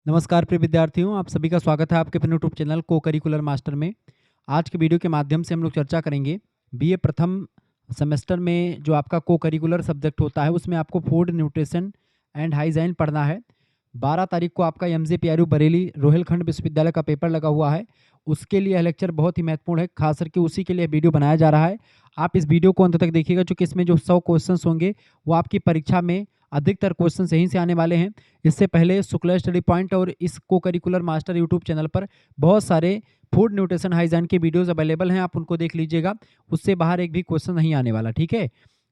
नमस्कार प्रिय विद्यार्थियों, आप सभी का स्वागत है आपके अपने यूट्यूब चैनल को करिकुलर मास्टर में। आज के वीडियो के माध्यम से हम लोग चर्चा करेंगे बीए प्रथम सेमेस्टर में जो आपका को करिकुलर सब्जेक्ट होता है उसमें आपको फूड न्यूट्रिशन एंड हाइजीन पढ़ना है। 12 तारीख को आपका एमजे पीआरयू बरेली रोहिलखंड विश्वविद्यालय का पेपर लगा हुआ है। उसके लिए यह लेक्चर बहुत ही महत्वपूर्ण है, खास करके उसी के लिए वीडियो बनाया जा रहा है। आप इस वीडियो को अंत तक देखिएगा, चूँकि इसमें जो 100 क्वेश्चन होंगे वो आपकी परीक्षा में अधिकतर क्वेश्चन यहीं से आने वाले हैं। इससे पहले शुक्ला स्टडी पॉइंट और इस को करिकुलर मास्टर यूट्यूब चैनल पर बहुत सारे फूड न्यूट्रिशन हाइजीन के वीडियोस अवेलेबल हैं, आप उनको देख लीजिएगा। उससे बाहर एक भी क्वेश्चन नहीं आने वाला, ठीक है।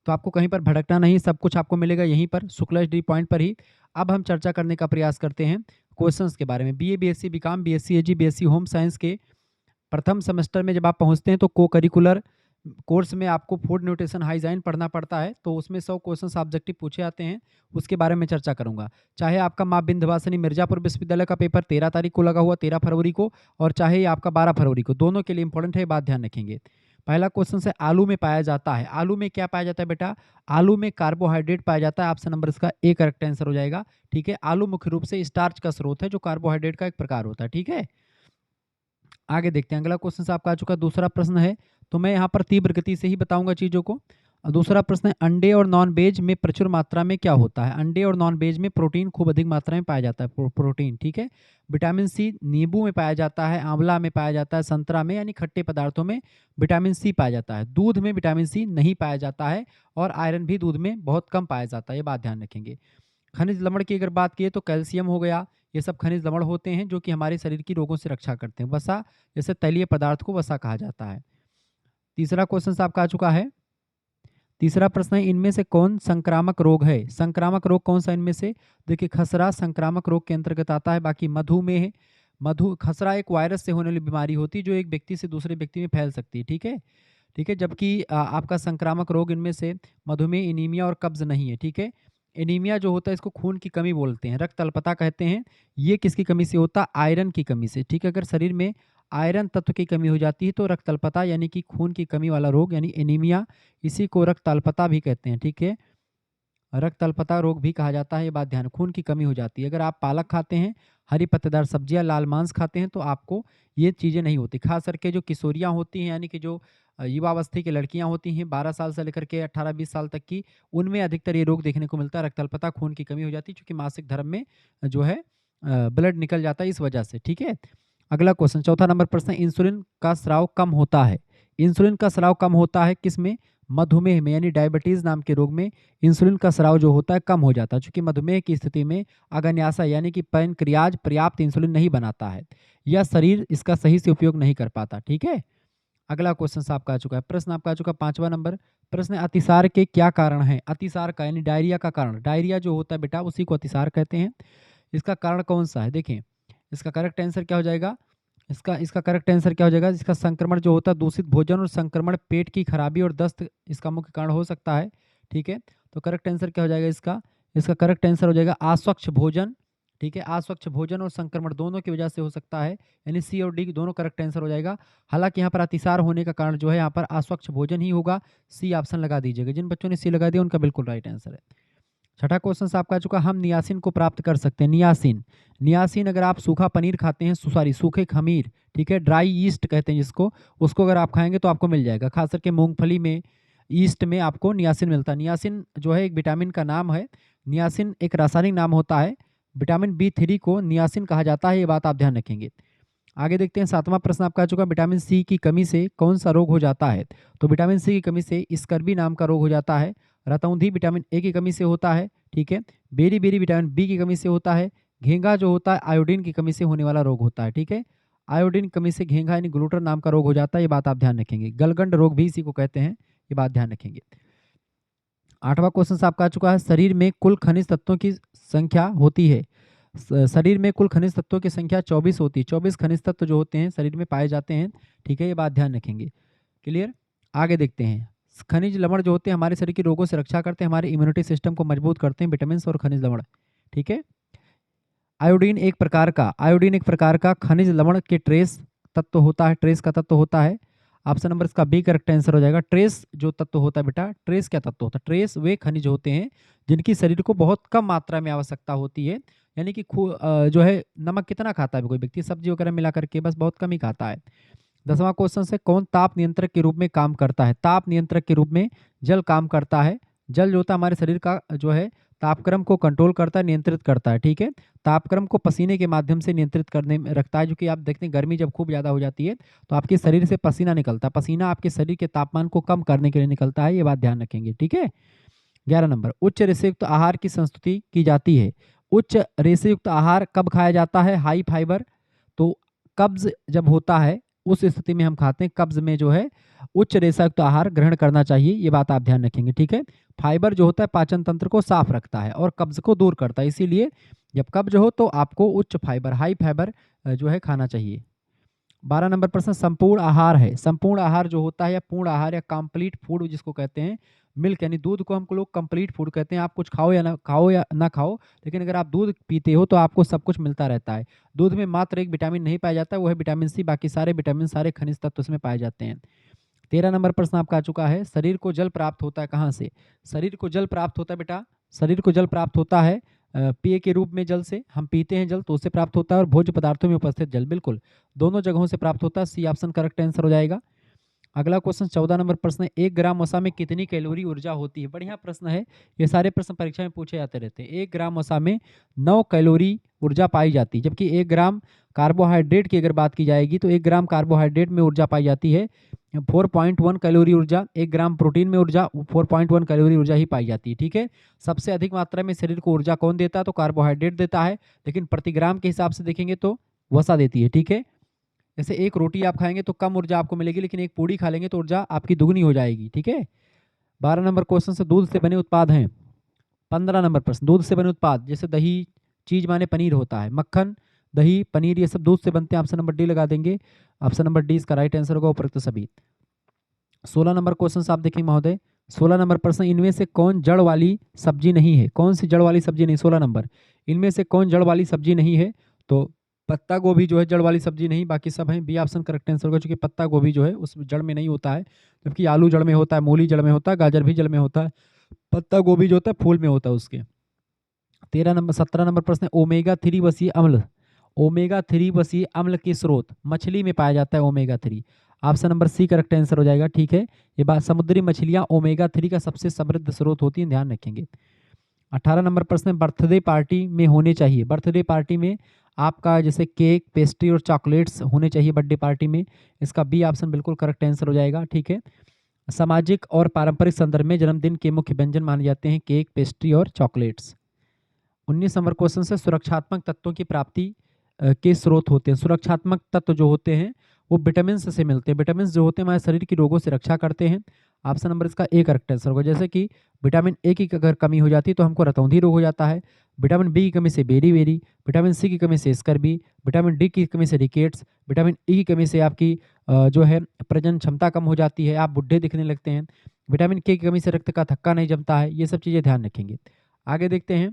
तो आपको कहीं पर भटकना नहीं, सब कुछ आपको मिलेगा यहीं पर शुक्ला स्टडी पॉइंट पर ही। अब हम चर्चा करने का प्रयास करते हैं क्वेश्चंस के बारे में। बीए, बीएससी, बीकॉम, बीएससी एजी, बीएससी होम साइंस के प्रथम सेमेस्टर में जब आप पहुंचते हैं तो को करिकुलर कोर्स में आपको फूड न्यूट्रिशन हाइजीन पढ़ना पड़ता है। तो उसमें 100 क्वेश्चन ऑब्जेक्टिव पूछे आते हैं, उसके बारे में चर्चा करूंगा। चाहे आपका माँ विंध्यवासिनी मिर्जापुर विश्वविद्यालय का पेपर 13 तारीख को लगा हुआ, 13 फरवरी को, और चाहे ये आपका 12 फरवरी को, दोनों के लिए इंपॉर्टेंट है, ये बात ध्यान रखेंगे। पहला क्वेश्चन से आलू में पाया जाता है। आलू में क्या पाया जाता है बेटा? आलू में कार्बोहाइड्रेट पाया जाता है। ऑप्शन नंबर इसका ए करेक्ट आंसर हो जाएगा, ठीक है। आलू मुख्य रूप से स्टार्च का स्रोत है, जो कार्बोहाइड्रेट का एक प्रकार होता है, ठीक है। आगे देखते हैं, अगला क्वेश्चन आपका आ चुका, दूसरा प्रश्न है। तो मैं यहाँ पर तीव्र गति से ही बताऊंगा चीजों को। दूसरा प्रश्न है, अंडे और नॉन वेज में प्रचुर मात्रा में क्या होता है? अंडे और नॉन वेज में प्रोटीन खूब अधिक मात्रा में पाया जाता है, प्रोटीन, ठीक है। विटामिन सी नींबू में पाया जाता है, आंवला में पाया जाता है, संतरा में यानी खट्टे पदार्थों में विटामिन सी पाया जाता है। दूध में विटामिन सी नहीं पाया जाता है, और आयरन भी दूध में बहुत कम पाया जाता है, ये बात ध्यान रखेंगे। खनिज लवण की अगर बात की तो कैल्शियम हो गया, ये सब खनिज लवण होते हैं जो कि हमारे शरीर की रोगों से रक्षा करते हैं। वसा, जैसे तैलीय पदार्थ को वसा कहा जाता है। तीसरा क्वेश्चन आपका आ चुका है। तीसरा प्रश्न है, इनमें से कौन संक्रामक रोग है? संक्रामक रोग कौन सा इनमें से? देखिए, खसरा संक्रामक रोग के अंतर्गत आता है। बाकी मधुमेह, खसरा एक वायरस से होने वाली बीमारी होती है जो एक व्यक्ति से दूसरे व्यक्ति में फैल सकती है, ठीक है। ठीक है, जबकि आपका संक्रामक रोग इनमें से मधुमेह, एनीमिया और कब्ज नहीं है, ठीक है। एनीमिया जो होता है इसको खून की कमी बोलते हैं, रक्त अल्पता कहते हैं। ये किसकी कमी से होता है? आयरन की कमी से, ठीक है। अगर शरीर में आयरन तत्व की कमी हो जाती है तो रक्त अल्पता यानी कि खून की कमी वाला रोग यानी एनीमिया, इसी को रक्त अल्पता भी कहते हैं, ठीक है। रक्त अल्पता रोग भी कहा जाता है, ये बात ध्यान, खून की कमी हो जाती है। अगर आप पालक खाते हैं, हरी पत्तेदार सब्जियां, लाल मांस खाते हैं तो आपको ये चीज़ें नहीं होती। खास करके जो किशोरियां होती हैं यानी कि जो युवावस्थी की लड़कियां होती हैं 12 साल से लेकर के 18-20 साल तक की, उनमें अधिकतर ये रोग देखने को मिलता है। रक्त अल्पता, खून की कमी हो जाती है, क्योंकि मासिक धर्म में जो है ब्लड निकल जाता है इस वजह से, ठीक है। अगला क्वेश्चन, चौथा नंबर प्रश्न, इंसुलिन का स्राव कम होता है। इंसुलिन का स्राव कम होता है किसमें? मधुमेह में, यानी डायबिटीज नाम के रोग में इंसुलिन का स्राव जो होता है कम हो जाता है, क्योंकि मधुमेह की स्थिति में अग्न्याशय यानी कि पैनक्रियाज पर्याप्त इंसुलिन नहीं बनाता है, या शरीर इसका सही से उपयोग नहीं कर पाता, ठीक है। अगला क्वेश्चन आपका आ चुका है, प्रश्न आपका आ चुका है 5वां नंबर प्रश्न, अतिसार के क्या कारण है? अतिसार का यानी डायरिया का कारण, डायरिया जो होता है बेटा उसी को अतिसार कहते हैं। इसका कारण कौन सा है? देखें, इसका करेक्ट आंसर क्या हो जाएगा? इसका करेक्ट आंसर क्या हो जाएगा? इसका संक्रमण जो होता है दूषित भोजन और संक्रमण, पेट की खराबी और दस्त इसका मुख्य कारण हो सकता है, ठीक है। तो करेक्ट आंसर क्या हो जाएगा इसका? इसका करेक्ट आंसर हो जाएगा अस्वच्छ भोजन, ठीक है। अस्वच्छ भोजन और संक्रमण दोनों की वजह से हो सकता है, यानी सी और डी दोनों करेक्ट आंसर हो जाएगा। हालांकि यहाँ पर अतिसार होने का कारण जो है यहाँ पर अस्वच्छ भोजन ही होगा। सी ऑप्शन लगा दीजिएगा, जिन बच्चों ने सी लगा दिया उनका बिल्कुल राइट आंसर है। छठा क्वेश्चन आपका आ चुका, हम नियासिन को प्राप्त कर सकते हैं। नियासिन, नियासिन अगर आप सूखा पनीर खाते हैं, सॉरी सूखे खमीर, ठीक है, ड्राई ईस्ट कहते हैं जिसको, उसको अगर आप खाएंगे तो आपको मिल जाएगा। खास करके मूंगफली में, ईस्ट में आपको नियासिन मिलता है। नियासिन जो है एक विटामिन का नाम है, नियासिन एक रासायनिक नाम होता है। विटामिन B3 को नियासिन कहा जाता है, ये बात आप ध्यान रखेंगे। आगे देखते हैं, 7वां प्रश्न आपका आ चुका, विटामिन सी की कमी से कौन सा रोग हो जाता है? तो विटामिन सी की कमी से स्कर्वी नाम का रोग हो जाता है। रतौंधी विटामिन ए की कमी से होता है, ठीक है। बेरी बेरी विटामिन बी की कमी से होता है। घेंघा जो होता है आयोडीन की कमी से होने वाला रोग होता है, ठीक है। आयोडीन की कमी से घेंघा यानी ग्लूटर नाम का रोग हो जाता है, ये बात आप ध्यान रखेंगे। गलगंड रोग भी इसी को कहते हैं, ये बात ध्यान रखेंगे। 8वां क्वेश्चन आपका आ चुका है, शरीर में कुल खनिज तत्वों की संख्या होती है। शरीर में कुल खनिज तत्वों की संख्या 24 होती है। 24 खनिज तत्व जो होते हैं शरीर में पाए जाते हैं, ठीक है, ये बात ध्यान रखेंगे। क्लियर? आगे देखते हैं, खनिज लवण जो होते हैं हमारे शरीर के रोगों से रक्षा करते हैं, हमारे इम्यूनिटी सिस्टम को मजबूत करते हैं, विटामिन और खनिज लवण, ठीक है। आयोडीन एक प्रकार का खनिज लवण के ट्रेस तत्व होता है, ट्रेस का तत्व होता है। ऑप्शन नंबर इसका बी करेक्ट आंसर हो जाएगा। ट्रेस जो तत्व होता है बेटा, ट्रेस क्या तत्व होता है? ट्रेस वे खनिज होते हैं जिनकी शरीर को बहुत कम मात्रा में आवश्यकता होती है, यानी कि जो है नमक कितना खाता है कोई व्यक्ति सब्जी वगैरह मिला करके, बस बहुत कम ही खाता है। 10वां क्वेश्चन से कौन ताप नियंत्रक के रूप में काम करता है? ताप नियंत्रक के रूप में जल काम करता है। जल जो होता है हमारे शरीर का जो है तापक्रम को कंट्रोल करता है, नियंत्रित करता है, ठीक है। तापक्रम को पसीने के माध्यम से नियंत्रित करने में रखता है, जो कि आप देखते हैं गर्मी जब खूब ज़्यादा हो जाती है तो आपके शरीर से पसीना निकलता है। पसीना आपके शरीर के तापमान को कम करने के लिए निकलता है, ये बात ध्यान रखेंगे, ठीक है। 11 नंबर, उच्च रेशेयुक्त आहार की संस्तुति की जाती है। उच्च रेशेयुक्त आहार कब खाया जाता है? High fibre. तो कब्ज जब होता है उस स्थिति में हम खाते हैं, कब्ज में जो है उच्च रेशा युक्त आहार ग्रहण करना चाहिए, ये बात आप ध्यान रखेंगे, ठीक है। फाइबर जो होता है पाचन तंत्र को साफ रखता है और कब्ज को दूर करता है, इसीलिए जब कब्ज हो तो आपको उच्च फाइबर हाई फाइबर जो है खाना चाहिए। 12 नंबर प्रश्न, संपूर्ण आहार है। संपूर्ण आहार जो होता है या पूर्ण आहार या कंप्लीट फूड जिसको कहते हैं, मिल्क यानी दूध को हम लोग कंप्लीट फूड कहते हैं। आप कुछ खाओ या ना खाओ, लेकिन अगर आप दूध पीते हो तो आपको सब कुछ मिलता रहता है। दूध में मात्र एक विटामिन नहीं पाया जाता है, वो है विटामिन सी, बाकी सारे विटामिन सारे खनिज तत्व उसमें पाए जाते हैं। 13 नंबर प्रश्न आपका आ चुका है, शरीर को जल प्राप्त होता है कहाँ से? शरीर को जल प्राप्त होता है बेटा, शरीर को जल प्राप्त होता है पेय के रूप में जल से, हम पीते हैं जल तो उससे प्राप्त होता है, और भोज्य पदार्थों में उपस्थित जल, बिल्कुल दोनों जगहों से प्राप्त होता है। सी ऑप्शन करेक्ट आंसर हो जाएगा। अगला क्वेश्चन 14 नंबर प्रश्न है, 1 ग्राम वसा में कितनी कैलोरी ऊर्जा होती है? बढ़िया प्रश्न है, ये सारे प्रश्न परीक्षा में पूछे जाते रहते हैं। 1 ग्राम वसा में 9 कैलोरी ऊर्जा पाई जाती है, जबकि 1 ग्राम कार्बोहाइड्रेट की अगर बात की जाएगी तो 1 ग्राम कार्बोहाइड्रेट में ऊर्जा पाई जाती है 4.1 कैलोरी ऊर्जा। 1 ग्राम प्रोटीन में ऊर्जा 4.1 कैलोरी ऊर्जा ही पाई जाती है, ठीक है। सबसे अधिक मात्रा में शरीर को ऊर्जा कौन देता है? तो कार्बोहाइड्रेट देता है, लेकिन प्रति ग्राम के हिसाब से देखेंगे तो वसा देती है, ठीक है। जैसे एक रोटी आप खाएंगे तो कम ऊर्जा आपको मिलेगी, लेकिन एक पूड़ी खा लेंगे तो ऊर्जा आपकी दुगनी हो जाएगी, ठीक है। 12 नंबर क्वेश्चन से दूध से बने उत्पाद हैं। 15 नंबर प्रश्न, दूध से बने उत्पाद जैसे दही, चीज माने पनीर होता है, मक्खन, दही, पनीर, ये सब दूध से बनते हैं। ऑप्शन नंबर डी लगा देंगे, ऑप्शन नंबर डी इसका राइट आंसर होगा, उपरोक्त सभी। 16 नंबर क्वेश्चन आप देखें महोदय, 16 नंबर प्रश्न, इनमें से कौन जड़ वाली सब्जी नहीं है? कौन सी जड़ वाली सब्जी नहीं? 16 नंबर, इनमें से कौन जड़ वाली सब्जी नहीं है? तो पत्ता गोभी जो है जड़ वाली सब्जी नहीं, बाकी सब हैं। बी ऑप्शन करेक्ट आंसर होगा, क्योंकि पत्ता गोभी जो है उस जड़ में नहीं होता है, जबकि आलू जड़ में होता है, मूली जड़ में होता है, गाजर भी जड़ में होता है, पत्ता गोभी जो होता है फूल में होता है उसके। 17 नंबर प्रश्न, ओमेगा 3 वसीय अम्ल, ओमेगा 3 वसीय अम्ल के स्रोत मछली में पाया जाता है omega 3। Option number C correct answer हो जाएगा, ठीक है। ये बात, समुद्री मछलियां ओमेगा 3 का सबसे समृद्ध स्रोत होती हैं, ध्यान रखेंगे। 18 नंबर प्रश्न, बर्थडे पार्टी में होने चाहिए, बर्थडे पार्टी में आपका जैसे केक, पेस्ट्री और चॉकलेट्स होने चाहिए बर्थडे पार्टी में, इसका बी ऑप्शन बिल्कुल करेक्ट आंसर हो जाएगा, ठीक है। सामाजिक और पारंपरिक संदर्भ में जन्मदिन के मुख्य व्यंजन माने जाते हैं केक, पेस्ट्री और चॉकलेट्स। 19 नंबर क्वेश्चन से, सुरक्षात्मक तत्वों की प्राप्ति के स्रोत होते हैं। सुरक्षात्मक तत्व जो होते हैं वो विटामिन से मिलते हैं। विटामिन जो होते हैं हमारे शरीर की रोगों से रक्षा करते हैं। ऑप्शन नंबर इसका ए करेक्ट आंसर होगा। जैसे कि विटामिन ए की अगर कमी हो जाती है तो हमको रतौंधी रोग हो जाता है, विटामिन बी की कमी से बेरी बेरी, विटामिन सी की कमी से स्कर्वी, विटामिन डी की कमी से रिकेट्स, विटामिन ई की कमी से आपकी जो है प्रजनन क्षमता कम हो जाती है, आप बुढ़े दिखने लगते हैं, विटामिन के की कमी से रक्त का थक्का नहीं जमता है, ये सब चीज़ें ध्यान रखेंगे। आगे देखते हैं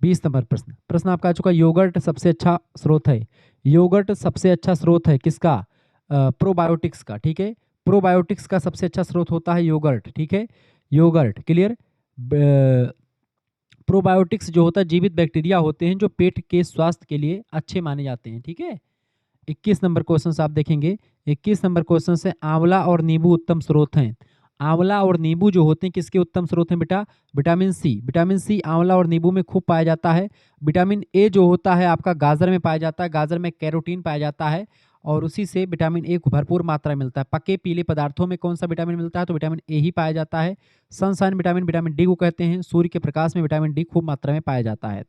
20 नंबर प्रश्न, प्रश्न आपका आ चुका, योगर्ट सबसे अच्छा स्रोत है। योगर्ट सबसे अच्छा स्रोत है किसका? प्रोबायोटिक्स का, ठीक है। प्रोबायोटिक्स का सबसे अच्छा स्रोत होता है योगर्ट, ठीक है। Yogurt clear. प्रोबायोटिक्स जो होता है जीवित बैक्टीरिया होते हैं जो पेट के स्वास्थ्य के लिए अच्छे माने जाते हैं, ठीक है। 21 नंबर क्वेश्चन आप देखेंगे, 21 नंबर क्वेश्चन से, आंवला और नींबू उत्तम स्रोत हैं। आंवला और नींबू जो होते हैं किसके उत्तम स्रोत हैं बेटा? Vitamin C. विटामिन सी आंवला और नींबू में खूब पाया जाता है। विटामिन ए जो होता है आपका गाजर में पाया जाता है, गाजर में कैरोटीन पाया जाता है और उसी से विटामिन ए को भरपूर मात्रा में मिलता है। पके पीले पदार्थों में कौन सा विटामिन मिलता है? तो विटामिन ए ही पाया जाता है। सनशाइन विटामिन, विटामिन डी को कहते हैं। सूर्य के प्रकाश में विटामिन डी खूब मात्रा में पाया जाता है।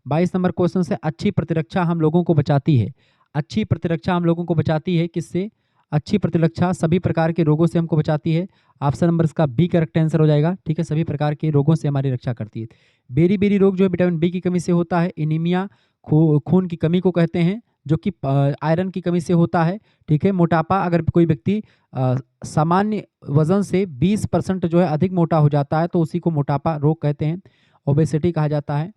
22 नंबर क्वेश्चन से, अच्छी प्रतिरक्षा हम लोगों को बचाती है। अच्छी प्रतिरक्षा हम लोगों को बचाती है किससे? अच्छी प्रतिरक्षा सभी प्रकार के रोगों से हमको बचाती है। ऑप्शन नंबर इसका बी करेक्ट आंसर हो जाएगा, ठीक है। सभी प्रकार के रोगों से हमारी रक्षा करती है। बेरी बेरी रोग जो है विटामिन बी की कमी से होता है। एनीमिया खून की कमी को कहते हैं, जो कि आयरन की कमी से होता है, ठीक है। मोटापा, अगर कोई व्यक्ति सामान्य वजन से 20% जो है अधिक मोटा हो जाता है तो उसी को मोटापा रोग कहते हैं, ओबेसिटी कहा जाता है।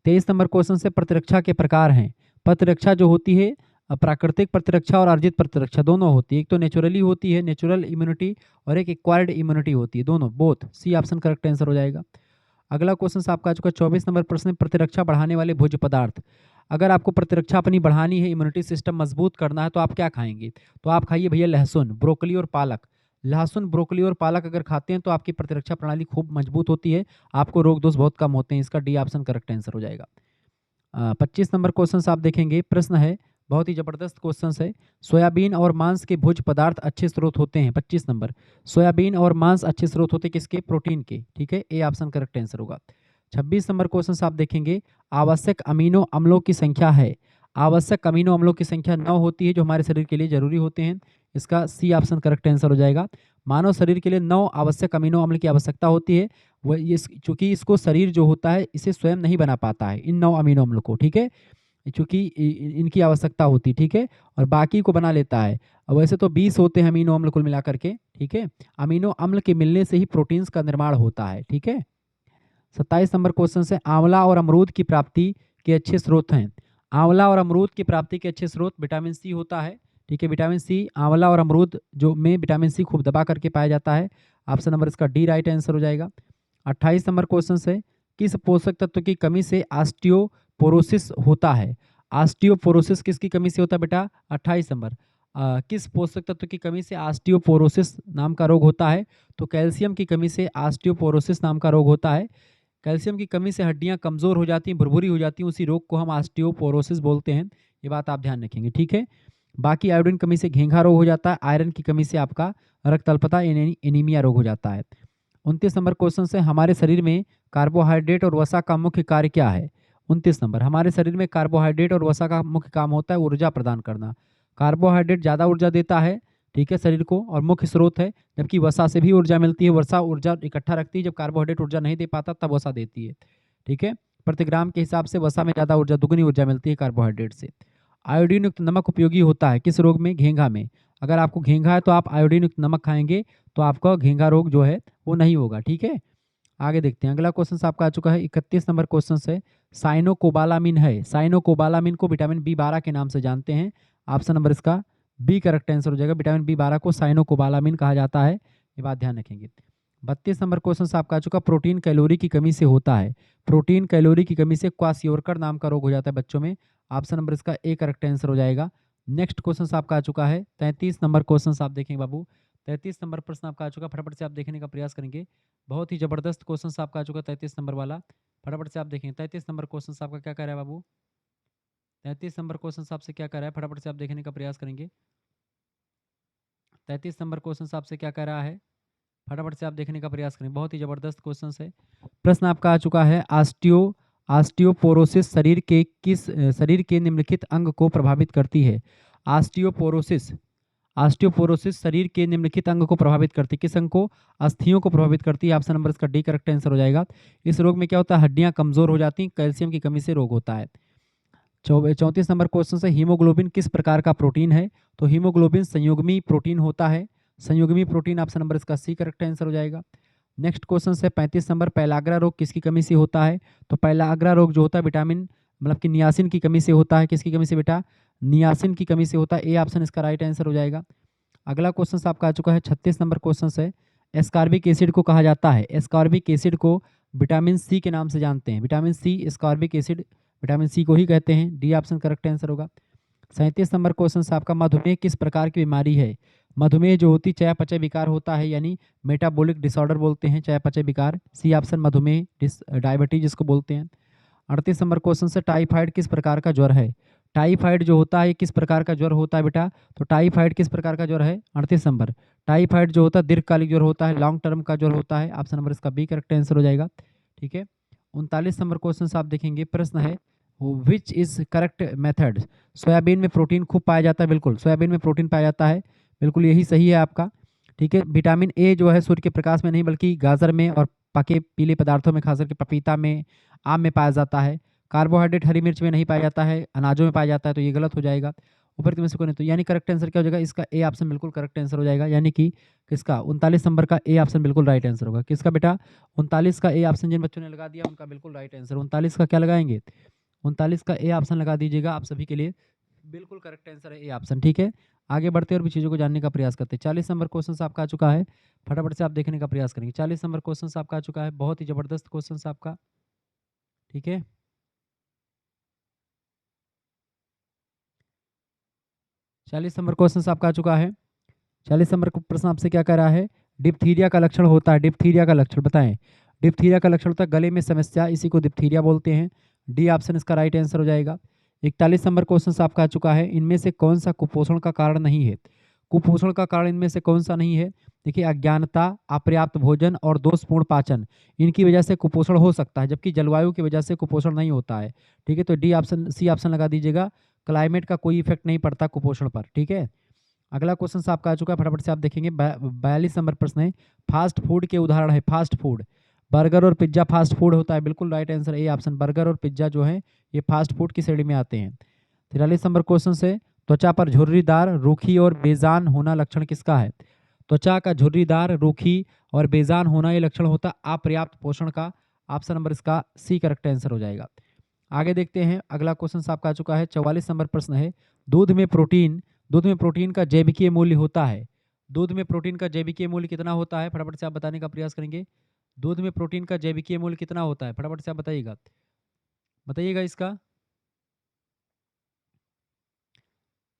23 नंबर क्वेश्चन से, प्रतिरक्षा के प्रकार हैं। प्रतिरक्षा जो होती है प्राकृतिक प्रतिरक्षा और अर्जित प्रतिरक्षा दोनों होती है। एक तो नेचुरली होती है, नेचुरल इम्यूनिटी, और एक एक्वायर्ड इम्यूनिटी होती है, दोनों both. C option correct answer हो जाएगा। अगला क्वेश्चन आपका आ चुका है 24 नंबर प्रश्न में, प्रतिरक्षा बढ़ाने वाले भोज्य पदार्थ। अगर आपको प्रतिरक्षा अपनी बढ़ानी है, इम्यूनिटी सिस्टम मजबूत करना है, तो आप क्या खाएंगे? तो आप खाइए भैया लहसुन, ब्रोकली और पालक। लहसुन, ब्रोकली और पालक अगर खाते हैं तो आपकी प्रतिरक्षा प्रणाली खूब मजबूत होती है, आपको रोग दोष बहुत कम होते हैं। इसका डी ऑप्शन करेक्ट आंसर हो जाएगा। 25 नंबर क्वेश्चन आप देखेंगे, प्रश्न है बहुत ही जबरदस्त क्वेश्चन है। सोयाबीन और मांस के भोज्य पदार्थ अच्छे स्रोत होते हैं। 25 नंबर, सोयाबीन और मांस अच्छे स्रोत होते हैं किसके? प्रोटीन के। ठीक है, ए ऑप्शन करेक्ट आंसर होगा। 26 नंबर क्वेश्चन आप देखेंगे, आवश्यक अमीनो अम्लों की संख्या है। आवश्यक अमीनो अम्लों की संख्या 9 होती है जो हमारे शरीर के लिए जरूरी होते हैं। इसका सी ऑप्शन करेक्ट आंसर हो जाएगा। मानव शरीर के लिए 9 आवश्यक अमीनो अम्ल की आवश्यकता होती है। वह ये चूंकि इसको शरीर जो होता है इसे स्वयं नहीं बना पाता है, इन 9 अमीनो अम्ल को। ठीक है, चूंकि इनकी आवश्यकता होती है। ठीक है, और बाकी को बना लेता है। अब वैसे तो 20 होते हैं अमीनो अम्ल कुल मिलाकर के। ठीक है, अमीनो अम्ल के मिलने से ही प्रोटीन्स का निर्माण होता है। ठीक है, 27 नंबर क्वेश्चन से, आंवला और अमरूद की प्राप्ति के अच्छे स्रोत हैं। आंवला और अमरूद की प्राप्ति के अच्छे स्रोत विटामिन सी होता है। ठीक है, विटामिन सी, आंवला और अमरूद जो में विटामिन सी खूब दबा करके पाया जाता है। ऑप्शन नंबर इसका डी राइट आंसर हो जाएगा। 28 नंबर क्वेश्चन से, किस पोषक तत्व की कमी से ऑस्टियोपोरोसिस होता है? ऑस्टियोपोरोसिस किसकी कमी से होता है बेटा? 28 नंबर, किस पोषक तत्व की कमी से ऑस्टियोपोरोसिस नाम का रोग होता है? तो कैल्शियम की कमी से ऑस्टियोपोरोसिस नाम का रोग होता है। कैल्शियम की कमी से हड्डियां कमजोर हो जाती हैं, भुरभुरी हो जाती हैं, उसी रोग को हम ऑस्टियोपोरोसिस बोलते हैं। ये बात आप ध्यान रखेंगे। ठीक है, बाकी आयोडीन कमी से घेंघा रोग हो जाता है। आयरन की कमी से आपका रक्त अल्पता एनीमिया रोग हो जाता है। 29 नंबर क्वेश्चन से, हमारे शरीर में कार्बोहाइड्रेट और वसा का मुख्य कार्य क्या है? 29 नंबर, हमारे शरीर में कार्बोहाइड्रेट और वसा का मुख्य काम होता है ऊर्जा प्रदान करना। कार्बोहाइड्रेट ज़्यादा ऊर्जा देता है, ठीक है, शरीर को, और मुख्य स्रोत है। जबकि वसा से भी ऊर्जा मिलती है, वसा ऊर्जा इकट्ठा रखती है, जब कार्बोहाइड्रेट ऊर्जा नहीं दे पाता तब वसा देती है। ठीक है, प्रति ग्राम के हिसाब से वसा में ज़्यादा ऊर्जा, दुगनी ऊर्जा मिलती है कार्बोहाइड्रेट से। आयोडीन युक्त नमक उपयोगी होता है किस रोग में? घेंघा में। अगर आपको घेंघा है तो आप आयोडीन युक्त नमक खाएंगे तो आपका घेंघा रोग जो है वो नहीं होगा। ठीक है, आगे देखते हैं। अगला क्वेश्चन आपका आ चुका है 31 नंबर क्वेश्चन है, साइनोकोबालामिन है। साइनोकोबालामिन को विटामिन बी 12 के नाम से जानते हैं। ऑप्शन नंबर इसका बी करेक्ट आंसर हो जाएगा। विटामिन बी 12 को साइनोकोबालामिन कहा जाता है, ये बात ध्यान रखेंगे। 32 नंबर क्वेश्चन आपका आ चुका, प्रोटीन कैलोरी की कमी से होता है। प्रोटीन कैलोरी की कमी से क्वासियोरकर नाम का रोग हो जाता है बच्चों में। ऑप्शन नंबर इसका ए करेक्ट आंसर हो जाएगा। नेक्स्ट क्वेश्चन आपका आ चुका है 33 नंबर क्वेश्चन आप देखेंगे बाबू। 33 नंबर प्रश्न आपका आ चुका, फटाफट से आप देखने का प्रयास करेंगे। बहुत ही जबरदस्त क्वेश्चन आपका आ चुका 33 नंबर वाला, फटाफट से आप देखेंगे। 33 नंबर क्वेश्चन आपका क्या कह रहा है बाबू? 33 नंबर क्वेश्चन आपसे क्या कह रहा है, फटाफट से आप देखने का प्रयास करेंगे। 33 नंबर क्वेश्चन आपसे क्या कह रहा है, फटाफट से आप देखने का प्रयास करें। बहुत ही जबरदस्त क्वेश्चन है। प्रश्न आपका आ चुका है, ऑस्टियोपोरोसिस शरीर के निम्नलिखित अंग को प्रभावित करती है? ऑस्टियोपोरोसिस ऑस्टियोपोरोसिस शरीर के निम्नलिखित अंग को प्रभावित करती है। किस अंग को? अस्थियों को प्रभावित करती है। ऑप्शन नंबर इसका डी करेक्ट आंसर हो जाएगा। इस रोग में क्या होता है? हड्डियां कमजोर हो जाती हैं, कैल्शियम की कमी से रोग होता है। 34 नंबर क्वेश्चन से, हीमोग्लोबिन किस प्रकार का प्रोटीन है? तो हीमोग्लोबिन संयुग्मी प्रोटीन होता है। संयुग्मी प्रोटीन, ऑप्शन नंबर इसका सी करेक्ट आंसर हो जाएगा। नेक्स्ट क्वेश्चन है 35 नंबर, पैलाग्रा रोग किसकी कमी से होता है? तो पैलाग्रा रोग जो होता है विटामिन मतलब कि नियासिन की कमी से होता है। किसकी कमी से बेटा? नियासिन की कमी से होता है। ए ऑप्शन इसका राइट आंसर हो जाएगा। अगला क्वेश्चन आपका आ चुका है 36 नंबर क्वेश्चन है, एस्कॉर्बिक एसिड को कहा जाता है। एस्कॉर्बिक एसिड को विटामिन सी के नाम से जानते हैं। Vitamin C, ascorbic acid vitamin C को ही कहते हैं। डी ऑप्शन करेक्ट आंसर होगा। 37 नंबर क्वेश्चन आपका, मधुमेह किस प्रकार की बीमारी है? मधुमेह जो होती चयापचय विकार होता है, यानी मेटाबॉलिक डिसऑर्डर बोलते हैं चयापचय विकार। सी ऑप्शन मधुमेह डायबिटीज जिसको बोलते हैं। 38 नंबर क्वेश्चन से, टाइफाइड किस प्रकार का ज्वर है? टाइफाइड जो होता है किस प्रकार का ज्वर होता है बेटा? तो टाइफाइड किस प्रकार का ज्वर है? 38 नंबर, टाइफाइड जो होता है दीर्घकालिक ज्वर होता है, लॉन्ग टर्म का ज्वर होता है। ऑप्शन नंबर इसका बी करेक्ट आंसर हो जाएगा। ठीक है, 39 नंबर क्वेश्चन आप देखेंगे, प्रश्न है which is correct method? Soybean में प्रोटीन खूब पाया जाता है, बिल्कुल सोयाबीन में प्रोटीन पाया जाता है, बिल्कुल यही सही है आपका। ठीक है, विटामिन ए जो है सूर्य के प्रकाश में नहीं बल्कि गाजर में और पके पीले पदार्थों में, खास करके पपीता में, आम में पाया जाता है। कार्बोहाइड्रेट हरी मिर्च में नहीं पाया जाता है, अनाजों में पाया जाता है, तो ये गलत हो जाएगा। ऊपर में से कोई नहीं, तो यानी करेक्ट आंसर क्या हो जाएगा? इसका ए ऑप्शन बिल्कुल करेक्ट आंसर हो जाएगा। यानी कि किसका? 39 नंबर का ए ऑप्शन बिल्कुल राइट आंसर होगा। किसका बेटा? 39 का ए ऑप्शन जिन बच्चों ने लगा दिया उनका बिल्कुल राइट आंसर। 39 का क्या लगाएंगे? 39 का ए ऑप्शन लगा दीजिएगा आप सभी के लिए। बिल्कुल करेक्ट आंसर है ए ऑप्शन। ठीक है, आगे बढ़ते और भी चीज़ों को जानने का प्रयास करते हैं। 40 नंबर क्वेश्चन आपका आ चुका है, फटाफट से आप देखने का प्रयास करेंगे। 40 नंबर क्वेश्चन आपका आ चुका है, बहुत ही ज़बरदस्त क्वेश्चन आपका। ठीक है, 40 नंबर क्वेश्चन आपका आ चुका है। 40 नंबर का प्रश्न आपसे क्या कह रहा है, डिप्थीरिया का लक्षण होता है, डिप्थीरिया का लक्षण बताएं। डिप्थीरिया का लक्षण होता है गले में समस्या, इसी को डिप्थीरिया बोलते हैं। डी ऑप्शन इसका राइट आंसर हो जाएगा। 41 नंबर क्वेश्चन आपका आ चुका है, इनमें से कौन सा कुपोषण का कारण नहीं है। कुपोषण का कारण इनमें से कौन सा नहीं है। देखिए, अज्ञानता, अपर्याप्त भोजन और दोषपूर्ण पाचन, इनकी वजह से कुपोषण हो सकता है, जबकि जलवायु की वजह से कुपोषण नहीं होता है। ठीक है, तो डी ऑप्शन, सी ऑप्शन लगा दीजिएगा। क्लाइमेट का कोई इफेक्ट नहीं पड़ता कुपोषण पर। ठीक है, अगला क्वेश्चन आपका आ चुका है, फटाफट से आप देखेंगे। 42 नंबर प्रश्न है, फास्ट फूड के उदाहरण है। फास्ट फूड, बर्गर और पिज्जा फास्ट फूड होता है, बिल्कुल right answer A option. Burger और पिज्जा जो है ये फास्ट फूड की श्रेणी में आते हैं। 43 नंबर क्वेश्चन से, त्वचा पर झुर्रीदार, रूखी और बेजान होना लक्षण किसका है। त्वचा का झुर्रीदार, रूखी और बेजान होना ये लक्षण होता है अपर्याप्त पोषण का। ऑप्शन नंबर इसका सी करेक्ट आंसर हो जाएगा। आगे देखते हैं, अगला क्वेश्चन आपका आ चुका है। 44 नंबर प्रश्न है, दूध में प्रोटीन का जैविकीय मूल्य होता है। दूध में प्रोटीन का जैविकीय मूल्य कितना होता है, फटाफट से आप बताने का प्रयास करेंगे। दूध में प्रोटीन का जैविकीय मूल्य कितना होता है, फटाफट से आप बताइएगा, बताइएगा इसका।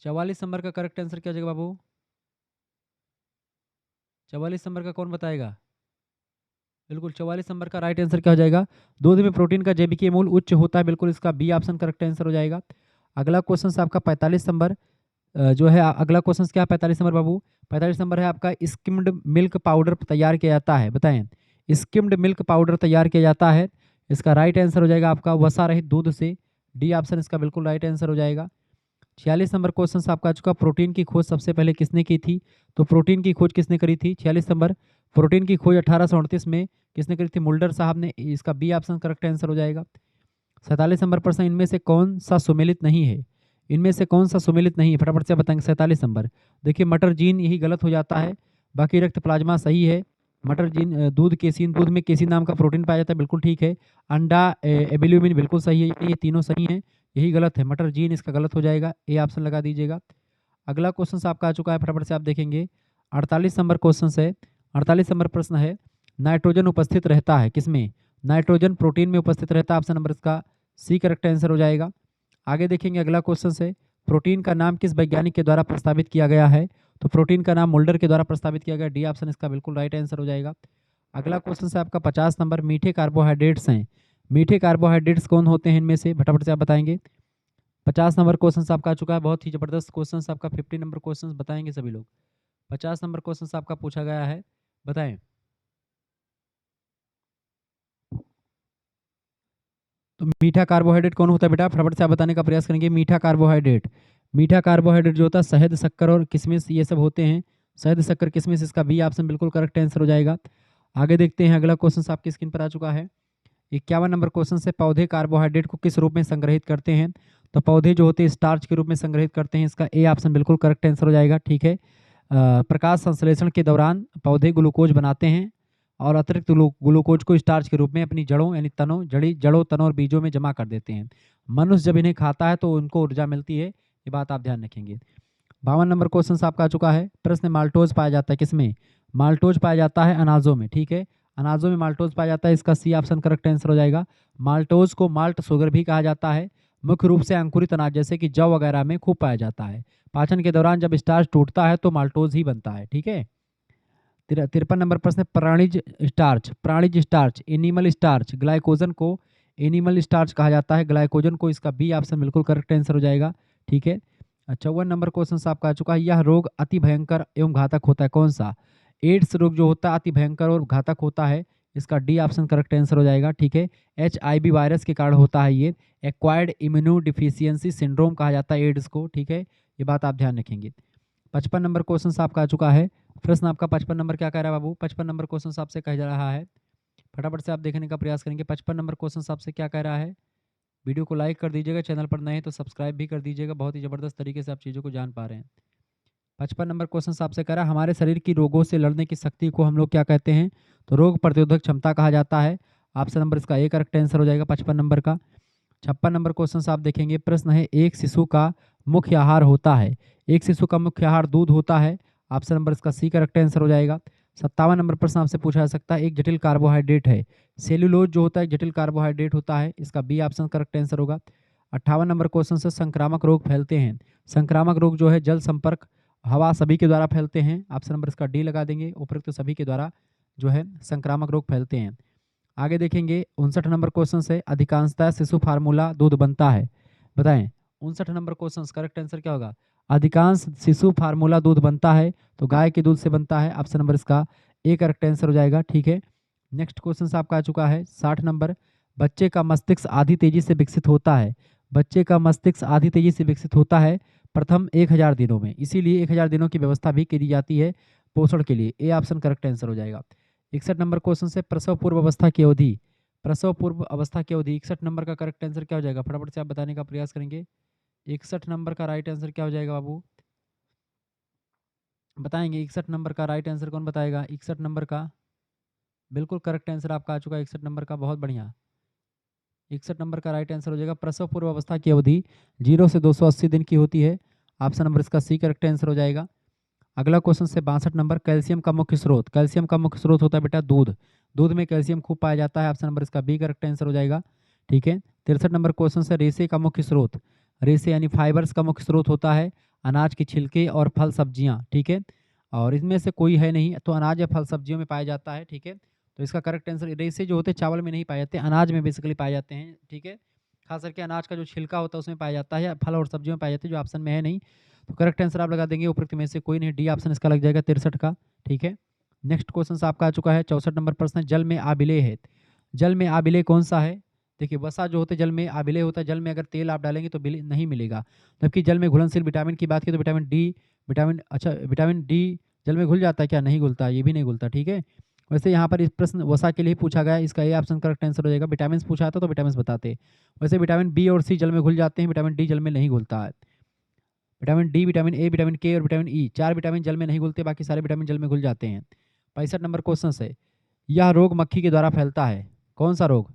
44 नंबर का करेक्ट आंसर क्या हो जाएगा बाबू, 44 नंबर का कौन बताएगा। बिल्कुल 44 नंबर का राइट आंसर क्या हो जाएगा, दूध में प्रोटीन का जैविकीय मूल्य उच्च होता है, बिल्कुल इसका बी ऑप्शन करेक्ट आंसर हो जाएगा। अगला क्वेश्चन आपका 45 नंबर जो है, अगला क्वेश्चन क्या है 45 नंबर बाबू। 45 नंबर है आपका, स्किम्ड मिल्क पाउडर तैयार किया जाता है, बताएं। स्किम्ड मिल्क पाउडर तैयार किया जाता है, इसका राइट आंसर हो जाएगा आपका वसा रहित दूध से। डी ऑप्शन इसका बिल्कुल राइट आंसर हो जाएगा। 46 नंबर क्वेश्चन आपका आ चुका, प्रोटीन की खोज सबसे पहले किसने की थी। तो प्रोटीन की खोज किसने करी थी, 46 नंबर, प्रोटीन की खोज 1838 में किसने करी थी, मुल्डर साहब ने, इसका बी ऑप्शन करेक्ट आंसर हो जाएगा। 47 नंबर प्रश्न, इनमें से कौन सा सुमेलित नहीं है। इनमें से कौन सा सुमेलित नहीं है, फटाफट से बताएंगे। 47 नंबर, देखिए मटर जीन यही गलत हो जाता है, बाकी रक्त प्लाज्मा सही है। मटर जीन, दूध केसिन, दूध में केसिन नाम का प्रोटीन पाया जाता है, बिल्कुल ठीक है। अंडा एबिल्यूमिन बिल्कुल सही है, ये तीनों सही हैं, यही गलत है। मटर जीन इसका गलत हो जाएगा, ए ऑप्शन लगा दीजिएगा। अगला क्वेश्चन आपका आ चुका है, फटाफट से आप देखेंगे। 48 नंबर क्वेश्चन है, 48 नंबर प्रश्न है, नाइट्रोजन उपस्थित रहता है किसमें। नाइट्रोजन प्रोटीन में उपस्थित रहता है, ऑप्शन नंबर इसका सी करेक्ट आंसर हो जाएगा। आगे देखेंगे, अगला क्वेश्चन है, प्रोटीन का नाम किस वैज्ञानिक के द्वारा प्रस्तावित किया गया है। तो प्रोटीन का नाम मुल्डर के द्वारा प्रस्तावित किया गया, डी ऑप्शन इसका बिल्कुल राइट आंसर हो जाएगा। अगला क्वेश्चन है आपका 50 नंबर, मीठे कार्बोहाइड्रेट्स हैं। मीठे कार्बोहाइड्रेट्स कौन होते हैं इनमें से, फटाफट से आप बताएंगे। 50 नंबर क्वेश्चन आपका आ चुका है, बहुत ही जबरदस्त क्वेश्चन आपका। 50 नंबर क्वेश्चन बताएंगे सभी लोग। 50 नंबर क्वेश्चन आपका पूछा गया है, बताएं। तो मीठा कार्बोहाइड्रेट कौन होता है बेटा, फटाफट से आप बताने का प्रयास करेंगे। मीठा कार्बोहाइड्रेट, मीठा कार्बोहाइड्रेट जो होता है शहद, शक्कर और किशमिश, ये सब होते हैं। शहद, शक्कर, किशमिश, इसका बी ऑप्शन बिल्कुल करेक्ट आंसर हो जाएगा। आगे देखते हैं, अगला क्वेश्चन आपकी स्क्रीन पर आ चुका है। 51 नंबर क्वेश्चन से, पौधे कार्बोहाइड्रेट को किस रूप में संग्रहित करते हैं। तो पौधे जो होते हैं स्टार्च के रूप में संग्रहित करते हैं, इसका ए ऑप्शन बिल्कुल करेक्ट आंसर हो जाएगा। ठीक है, प्रकाश संश्लेषण के दौरान पौधे ग्लूकोज बनाते हैं और अतिरिक्त ग्लूकोज को स्टार्च के रूप में अपनी जड़ों यानी जड़ों, तनों और बीजों में जमा कर देते हैं। मनुष्य जब इन्हें खाता है तो उनको ऊर्जा मिलती है, ये बात आप ध्यान रखेंगे। 52 नंबर क्वेश्चन आपका आ चुका है, प्रश्न, माल्टोज पाया जाता है किसमें। माल्टोज पाया जाता है अनाजों में। ठीक है, अनाजों में माल्टोज पाया जाता है, इसका सी ऑप्शन करेक्ट आंसर हो जाएगा। माल्टोज को माल्ट शुगर भी कहा जाता है, मुख्य रूप से अंकुरित अनाज जैसे कि जौ वगैरह में खूब पाया जाता है। पाचन के दौरान जब स्टार्च टूटता है तो माल्टोज ही बनता है। ठीक है, 53 नंबर प्रश्न, प्राणिज स्टार्च, एनिमल स्टार्च, ग्लाइकोजन को एनिमल स्टार्च कहा जाता है, ग्लाइकोजन को, इसका बी ऑप्शन बिल्कुल करेक्ट आंसर हो जाएगा। ठीक है, 54 नंबर क्वेश्चन आपका आ चुका है, यह रोग अति भयंकर एवं घातक होता है, कौन सा। एड्स रोग जो होता है अति भयंकर और घातक होता है, इसका डी ऑप्शन करेक्ट आंसर हो जाएगा। ठीक है, HIV वायरस के कारण होता है ये, एक्वायर्ड इम्यूनो डिफिशियंसी सिंड्रोम कहा जाता है एड्स को। ठीक है, ये बात आप ध्यान रखेंगे। 55 नंबर क्वेश्चन आपका आ चुका है, प्रश्न आपका 55 नंबर क्या कह रहा है बाबू। 55 नंबर क्वेश्चन आपसे कह जा रहा है, फटाफट से आप देखने का प्रयास करेंगे। 55 नंबर क्वेश्चन आपसे क्या कह रहा है, वीडियो को लाइक कर दीजिएगा, चैनल पर नए हैं तो सब्सक्राइब भी कर दीजिएगा, बहुत ही ज़बरदस्त तरीके से आप चीज़ों को जान पा रहे हैं। 55 नंबर क्वेश्चन आपसे कह रहा है, हमारे शरीर की रोगों से लड़ने की शक्ति को हम लोग क्या कहते हैं। तो रोग प्रतिरोधक क्षमता कहा जाता है, ऑप्शन नंबर इसका ए करेक्ट आंसर हो जाएगा 55 नंबर का। 56 नंबर क्वेश्चन आप देखेंगे, प्रश्न है, एक शिशु का मुख्य आहार होता है? एक शिशु का मुख्य आहार दूध होता है। ऑप्शन नंबर इसका सी करेक्ट आंसर हो जाएगा। 57 नंबर प्रश्न आपसे पूछा जा सकता है, एक जटिल कार्बोहाइड्रेट है। सेल्यूलोज जो होता है एक जटिल कार्बोहाइड्रेट होता है, इसका बी ऑप्शन करेक्ट आंसर होगा। 58 नंबर क्वेश्चन से संक्रामक रोग फैलते हैं। संक्रामक रोग जो है जल संपर्क, हवा सभी के द्वारा फैलते हैं। ऑप्शन नंबर इसका डी लगा देंगे, उपरोक्त सभी के द्वारा जो है संक्रामक रोग फैलते हैं। आगे देखेंगे 59 नंबर क्वेश्चन से, अधिकांशतः शिशु फार्मूला दूध बनता है, बताएं। 59 नंबर क्वेश्चन करेक्ट आंसर क्या होगा? अधिकांश शिशु फार्मूला दूध बनता है, तो गाय के दूध से बनता है। ऑप्शन नंबर इसका ए करेक्ट आंसर हो जाएगा, ठीक है। नेक्स्ट क्वेश्चन आपका आ चुका है 60 नंबर, बच्चे का मस्तिष्क आधी तेजी से विकसित होता है। बच्चे का मस्तिष्क आधी तेजी से विकसित होता है प्रथम 1000 दिनों में, इसीलिए 1000 दिनों की व्यवस्था भी की जाती है पोषण के लिए। ए ऑप्शन करेक्ट आंसर हो जाएगा। 61 नंबर क्वेश्चन से, प्रसव पूर्व अवस्था की अवधि, प्रसव पूर्व अवस्था की अवधि 61 नंबर का करेक्ट आंसर क्या हो जाएगा? फटाफट से आप बताने का प्रयास करेंगे। 61 नंबर का राइट आंसर क्या हो जाएगा बाबू? बताएंगे 61 नंबर का राइट आंसर कौन बताएगा? 61 नंबर का बिल्कुल करेक्ट आंसर आपका आ चुका है 61 नंबर का, बहुत बढ़िया। 61 नंबर का राइट आंसर हो जाएगा, प्रसव पूर्व अवस्था की अवधि 0 से 280 दिन की होती है। ऑप्शन नंबर इसका सी करेक्ट आंसर हो जाएगा। अगला क्वेश्चन से 62 नंबर, कैल्शियम का मुख्य स्रोत, कैल्शियम का मुख्य स्रोत होता है बेटा दूध, दूध में कैल्शियम खूब पाया जाता है। ऑप्शन नंबर इसका बी करेक्ट आंसर हो जाएगा, ठीक है। 63 नंबर क्वेश्चन से, रेशे का मुख्य स्रोत, रेशे यानी फाइबर्स का मुख्य स्रोत होता है अनाज के छिलके और फल सब्जियां, ठीक है। और इसमें से कोई है नहीं तो अनाज या फल सब्जियों में पाया जाता है, ठीक है। तो इसका करेक्ट आंसर, रेशे जो होते हैं चावल में नहीं पाए जाते, अनाज में बेसिकली पाए जाते हैं, ठीक है। खास करके अनाज का जो छिलका होता है उसमें पाया जाता है, या फल और सब्जियों में पाए जाते हैं, जो ऑप्शन में है नहीं। तो करेक्ट आंसर आप लगा देंगे उपरोक्त में से कोई नहीं, डी ऑप्शन इसका लग जाएगा 63 का, ठीक है। नेक्स्ट क्वेश्चन आपका आ चुका है 64 नंबर प्रश्न, जल में आबिले है। जल में आबिले कौन सा है? देखिए वसा जो होते हैं जल में, आबिले होता है जल में अगर तेल आप डालेंगे तो बिल नहीं मिलेगा। जबकि जल में घुलनशील विटामिन की बात की तो विटामिन डी, विटामिन डी जल में घुल जाता है क्या? नहीं घुलता, ये भी नहीं घुलता, ठीक है। वैसे यहाँ पर इस प्रश्न वसा के लिए पूछा गया है, इसका ए ऑप्शन करेक्ट आंसर हो जाएगा। विटामिन पूछा था तो विटामिन बताते। वैसे विटामिन बी और सी जल में घुल जाते हैं, विटामिन डी जल में नहीं घुलता है। Vitamin D, vitamin A, vitamin के और विटामिन ई, 4 विटामिन जल में नहीं घुलते, बाकी सारे विटामिन जल में घुल जाते हैं। 65 नंबर क्वेश्चन है, यह रोग मक्खी के द्वारा फैलता है, कौन सा रोग?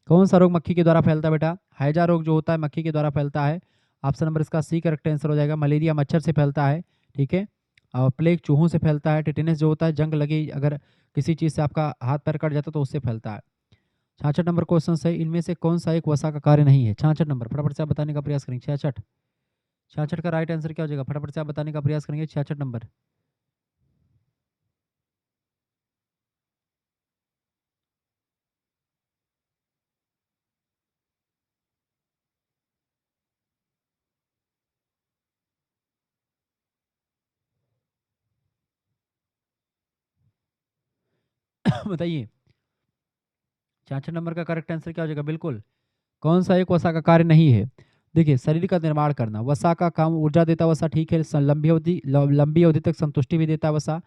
कौन सा रोग मक्खी के द्वारा फैलता है बेटा? हैजा रोग जो होता है मक्खी के द्वारा फैलता है। ऑप्शन नंबर इसका सी करेक्ट आंसर हो जाएगा। मलेरिया मच्छर से फैलता है, ठीक है। और प्लेग चूहों से फैलता है। टिटेनस जो होता है जंग लगी अगर किसी चीज़ से आपका हाथ पैर कट जाता है तो उससे फैलता है। 66 नंबर क्वेश्चन है, इनमें से कौन सा एक वसा का कार्य नहीं है? 66 नंबर फटाफट से आप बताने का प्रयास करेंगे। 66, 66 का राइट आंसर क्या हो जाएगा? फटाफट से आप बताने का प्रयास करेंगे। 66 नंबर बताइए 66 नंबर का करेक्ट आंसर क्या हो जाएगा? बिल्कुल, कौन सा एक वसा का कार्य नहीं है? देखिए शरीर का निर्माण करना, वसा का काम ऊर्जा देता वसा, ठीक है। लंबी अवधि तक संतुष्टि भी देता वसा,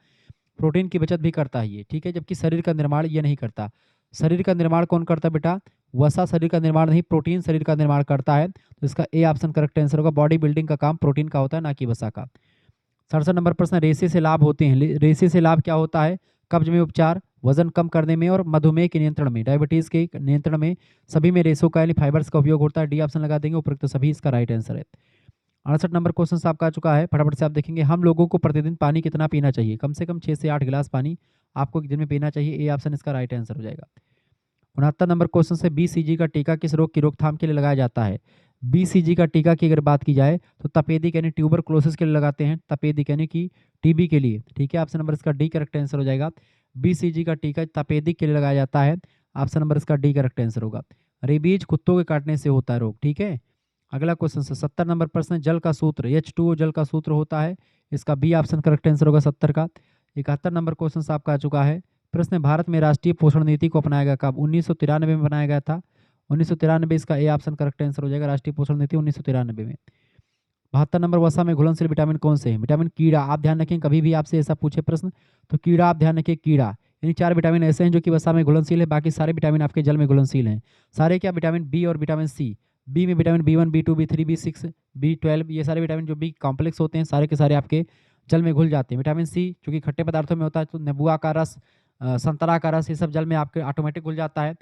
प्रोटीन की बचत भी करता है ये, ठीक है। जबकि शरीर का निर्माण ये नहीं करता। शरीर का निर्माण कौन करता है बेटा? वसा शरीर का निर्माण नहीं, प्रोटीन शरीर का निर्माण करता है। तो इसका ए ऑप्शन करेक्ट आंसर होगा। बॉडी बिल्डिंग का काम प्रोटीन का होता है, ना कि वसा का। 67 नंबर प्रश्न, रेशे से लाभ होते हैं। रेशे से लाभ क्या होता है? कब्ज में उपचार, वजन कम करने में और मधुमेह के नियंत्रण में, डायबिटीज के नियंत्रण में, सभी में रेशों का यानी फाइबर्स का उपयोग होता है। डी ऑप्शन लगा देंगे, उपरोक्त सभी इसका राइट आंसर है। 68 नंबर क्वेश्चन आपका आ चुका है, फटाफट से आप देखेंगे, हम लोगों को प्रतिदिन पानी कितना पीना चाहिए? कम से कम 6 से 8 गिलास पानी आपको एक दिन में पीना चाहिए। ए ऑप्शन इसका राइट आंसर हो जाएगा। 69 नंबर क्वेश्चन से, बीसीजी का टीका किस रोग की रोकथाम के लिए लगाया जाता है? बीसीजी का टीका की अगर बात की जाए तो तपेदिक यानी ट्यूबरक्लोसिस के लिए लगाते हैं, तपेदिक यानी कि टीबी के लिए, ठीक है। ऑप्शन नंबर इसका डी करेक्ट आंसर हो जाएगा। बीसीजी का टीका तपेदिक के लिए लगाया जाता है। ऑप्शन नंबर इसका डी करेक्ट आंसर होगा। रेबीज कुत्तों के काटने से होता है रोग, ठीक है। अगला क्वेश्चन से 70 नंबर प्रश्न, जल का सूत्र H2O जल का सूत्र होता है। इसका बी ऑप्शन करेक्ट आंसर होगा 70 का। 71 नंबर क्वेश्चन आपका आ चुका है, प्रश्न है, भारत में राष्ट्रीय पोषण नीति को अपनाया गया कब? 1993 में बनाया गया था। 1993, इसका ए ऑप्शन करेक्ट आंसर हो जाएगा। राष्ट्रीय पोषण नीति 1993 में। 72 नंबर, वसा में घुलनशील विटामिन कौन से हैं? विटामिन कीड़ा, आप ध्यान रखें कभी भी आपसे ऐसा पूछे प्रश्न तो कीड़ा आप ध्यान रखिए। कीड़ा यानी 4 विटामिन ऐसे हैं जो कि वसा में घुलनशील है, बाकी सारे विटामिन आपके जल में घुलनशील हैं। सारे क्या? विटामिन बी और विटामिन सी। बी में vitamin B1, B2, B3, B6, B12, ये सारे विटामिन जो बी कॉम्प्लेक्स होते हैं सारे के सारे आपके जल में घुल जाते हैं। विटामिन सी चूंकि खट्टे पदार्थों में होता है तो नींबुआ का रस, संतरा का रस, ये सब जल में आपके ऑटोमेटिक घुल जाता है।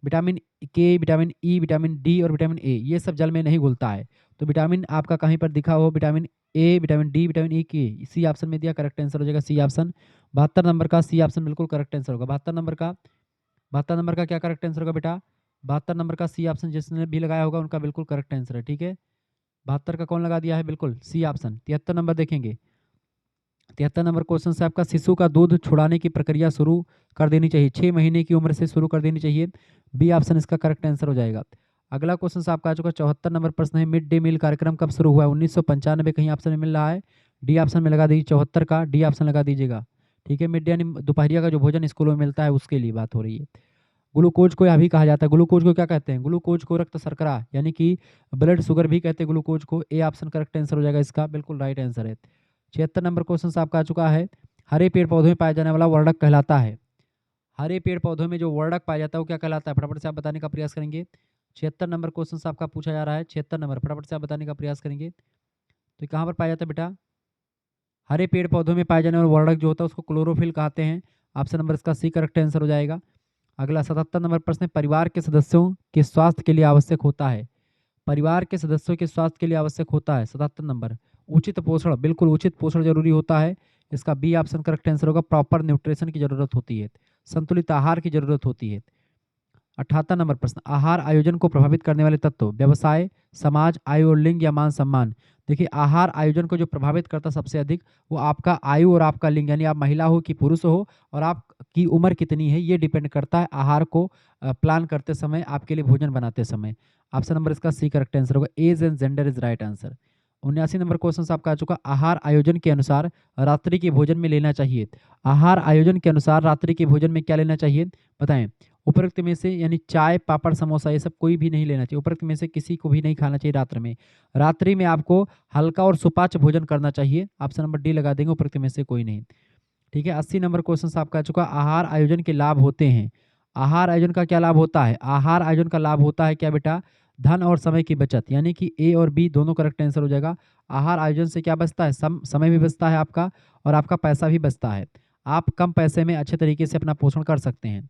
विटामिन के, विटामिन ई, विटामिन डी और विटामिन ए ये सब जल में नहीं घुलता है। तो विटामिन आपका कहीं पर दिखा हो, vitamin A, vitamin D, vitamin E के, सी ऑप्शन में दिया, करेक्ट आंसर हो जाएगा सी ऑप्शन। 72 नंबर का सी ऑप्शन बिल्कुल करेक्ट आंसर होगा। 72 नंबर का क्या करेक्ट आंसर होगा बेटा? 72 नंबर का सी ऑप्शन जिसने भी लगाया होगा उनका बिल्कुल करेक्ट आंसर है, ठीक है। 72 का कौन लगा दिया है? बिल्कुल सी ऑप्शन। 73 नंबर देखेंगे। 73 नंबर क्वेश्चन से आपका शिशु का दूध छुड़ाने की प्रक्रिया शुरू कर देनी चाहिए, 6 महीने की उम्र से शुरू कर देनी चाहिए, बी ऑप्शन इसका करेक्ट आंसर हो जाएगा। अगला क्वेश्चन से आपका आ चुका 74 नंबर प्रश्न है, मिड डे मील कार्यक्रम कब शुरू हुआ है? 1995 कहीं ऑप्शन में मिल रहा है, डी ऑप्शन में लगा दीजिए, 74 का डी ऑप्शन लगा दीजिएगा, ठीक है। मिड डे यानी दोपहरिया का जो भोजन स्कूलों में मिलता है उसके लिए बात हो रही है। ग्लूकोज को यह भी कहा जाता है, ग्लूकोज को क्या कहते हैं? ग्लूकोज को रक्त शर्करा यानी कि ब्लड शुगर भी कहते हैं ग्लूकोज को, ए ऑप्शन करेक्ट आंसर हो जाएगा इसका, बिल्कुल राइट आंसर है। 76 नंबर क्वेश्चन से आपका आ चुका है, हरे पेड़ पौधों में पाया जाने वाला वर्णक कहलाता है। हरे पेड़ पौधों में जो वर्णक पाया जाता है वो क्या कहलाता है? फटाफट से आप बताने का प्रयास करेंगे। 76 नंबर क्वेश्चन से आपका पूछा जा रहा है, 76 नंबर फटाफट से आप बताने का प्रयास करेंगे। तो कहाँ पर पाया जाता है बेटा? हरे पेड़ पौधों में पाए जाने वाला वर्णक जो होता है उसको क्लोरोफिल कहते हैं। ऑप्शन नंबर इसका सी करेक्ट आंसर हो जाएगा। अगला 77 नंबर प्रश्न है, परिवार के सदस्यों के स्वास्थ्य के लिए आवश्यक होता है। परिवार के सदस्यों के स्वास्थ्य के लिए आवश्यक होता है 77 नंबर, उचित पोषण, बिल्कुल उचित पोषण जरूरी होता है, इसका बी ऑप्शन करेक्ट आंसर होगा। प्रॉपर न्यूट्रिशन की जरूरत होती है, संतुलित आहार की जरूरत होती है। 78 नंबर प्रश्न, आहार आयोजन को प्रभावित करने वाले तत्व, व्यवसाय, समाज, आयु और लिंग या मान सम्मान। देखिए आहार आयोजन को जो प्रभावित करता सबसे अधिक वो आपका आयु और आपका लिंग, यानी आप महिला हो कि पुरुष हो और आपकी उम्र कितनी है, ये डिपेंड करता है आहार को प्लान करते समय, आपके लिए भोजन बनाते समय। ऑप्शन नंबर इसका सी करेक्ट आंसर होगा, age and gender is right answer. 79 number question आपका आ चुका, आहार आयोजन के अनुसार रात्रि के भोजन में लेना चाहिए। आहार आयोजन के अनुसार रात्रि के भोजन में क्या लेना चाहिए बताएं? उपरोक्त में से यानी चाय, पापड़, समोसा ये सब कोई भी नहीं लेना चाहिए, उपरोक्त में से किसी को भी नहीं खाना चाहिए रात्रि में। रात्रि में आपको हल्का और सुपाच्य भोजन करना चाहिए, ऑप्शन नंबर डी लगा देंगे, उपरोक्त में से कोई नहीं, ठीक है। 80 नंबर क्वेश्चन से आपका आ चुका, आहार आयोजन के लाभ होते हैं। आहार आयोजन का क्या लाभ होता है? आहार आयोजन का लाभ होता है क्या बेटा? धन और समय की बचत, यानी कि ए और बी दोनों करेक्ट आंसर हो जाएगा। आहार आयोजन से क्या बचता है? समय भी बचता है आपका और आपका पैसा भी बचता है, आप कम पैसे में अच्छे तरीके से अपना पोषण कर सकते हैं।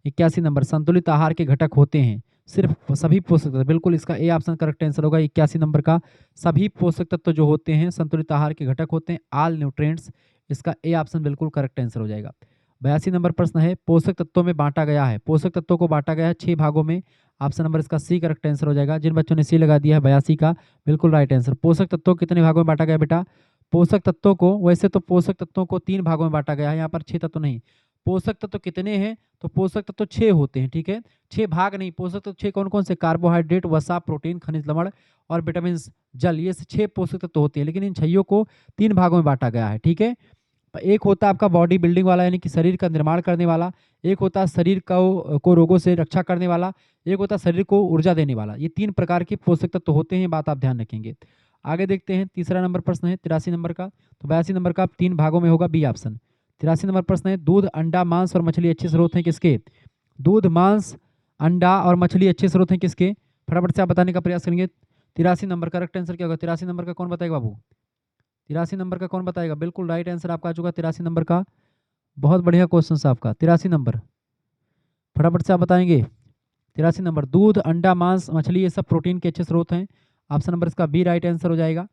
81 नंबर, संतुलित आहार के घटक होते हैं सिर्फ सभी पोषक तत्व, बिल्कुल इसका ए ऑप्शन करेक्ट आंसर होगा। 81 नंबर का, सभी पोषक तत्व जो होते हैं संतुलित आहार के घटक होते हैं, ऑल न्यूट्रिएंट्स, इसका ए ऑप्शन बिल्कुल करेक्ट आंसर हो जाएगा। 82 नंबर प्रश्न है, पोषक तत्वों में बांटा गया है, पोषक तत्वों को बांटा गया है 6 भागों में, ऑप्शन नंबर इसका सी करेक्ट आंसर हो जाएगा। जिन बच्चों ने सी लगा दिया है 82 का, बिल्कुल राइट आंसर। पोषक तत्वों को कितने भागों में बांटा गया बेटा? पोषक तत्वों को, वैसे तो पोषक तत्वों को 3 भागों में बांटा गया है, यहाँ पर 6 तत्व नहीं। पोषक तत्व कितने हैं? तो पोषक तत्व 6 होते हैं, ठीक है, 6 भाग नहीं। पोषक तत्व 6 कौन कौन से? कार्बोहाइड्रेट, वसा, प्रोटीन, खनिज लवण और विटामिन, जल, ये 6 पोषक तत्व होते हैं, लेकिन इन 6 को 3 भागों में बांटा गया है, ठीक है। एक होता है आपका बॉडी बिल्डिंग वाला, यानी कि शरीर का निर्माण करने वाला, एक होता है शरीर को रोगों से रक्षा करने वाला, एक होता है शरीर को ऊर्जा देने वाला। ये 3 प्रकार के पोषक तत्व होते हैं, बात आप ध्यान रखेंगे। आगे देखते हैं, तीसरा नंबर प्रश्न है 83 नंबर का, तो 82 नंबर का 3 भागों में होगा, बी ऑप्शन। 83 नंबर प्रश्न है, दूध, अंडा, मांस और मछली अच्छे स्रोत हैं किसके? दूध, मांस, अंडा और मछली अच्छे स्रोत हैं किसके? फटाफट से आप बताने का प्रयास करेंगे। 83 नंबर करेक्ट आंसर क्या होगा? 83 नंबर का कौन बताएगा बाबू? 83 नंबर का कौन बताएगा? बिल्कुल राइट आंसर आपका आ चुका 83 नंबर का, बहुत बढ़िया क्वेश्चन है आपका। 83 नंबर फटाफट से आप बताएंगे। 83 नंबर, दूध, अंडा, मांस, मछली ये सब प्रोटीन के अच्छे स्रोत हैं, ऑप्शन नंबर इसका बी राइट आंसर हो जाएगा।